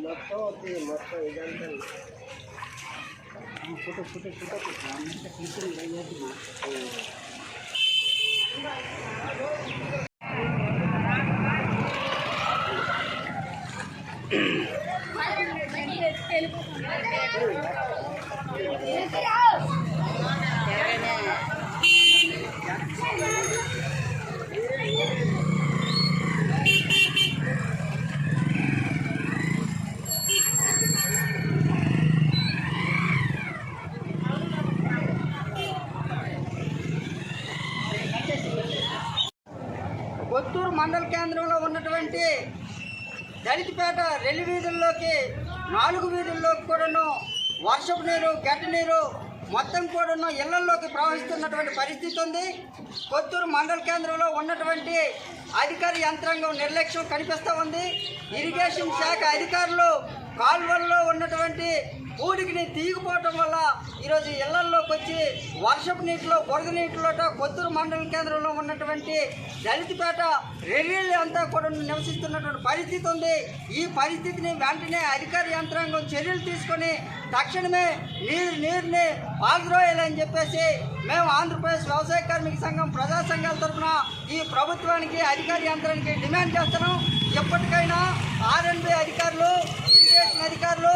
మొత్తం ఇదంతా ఫోటో కొత్తూరు మండల కేంద్రంలో ఉన్నటువంటి దళితపేట 2 వీధుల్లోకి 4 వీధుల్లోకి కూడాను వర్షపు నీరు గడ్డ నీరు మొత్తం కూడాను ఇళ్లలోకి ప్రవహిస్తున్నటువంటి పరిస్థితి ఉంది. కొత్తూరు మండల కేంద్రంలో ఉన్నటువంటి అధికార యంత్రాంగం నిర్లక్ష్యం కనిపిస్తూ ఉంది. ఇరిగేషన్ శాఖ అధికారులు కాలువల్లో ఉన్నటువంటి పూడికిని తీగిపోవటం వల్ల ఈరోజు ఇళ్లల్లోకి వచ్చి వర్షపు నీటిలో బురద నీటిలోట కొత్తూరు మండల కేంద్రంలో ఉన్నటువంటి దళితపేట రెల్లీలు అంతా కూడా నివసిస్తున్నటువంటి పరిస్థితి ఉంది. ఈ పరిస్థితిని వెంటనే అధికార యంత్రాంగం చర్యలు తీసుకొని తక్షణమే నీరుని పాల్గొయాలని చెప్పేసి మేము ఆంధ్రప్రదేశ్ వ్యవసాయ కార్మిక సంఘం ప్రజా సంఘాల తరఫున ఈ ప్రభుత్వానికి అధికార యంత్రానికి డిమాండ్ చేస్తున్నాం. ఎప్పటికైనా R&B అధికారులు, ఇరిగేషన్ అధికారులు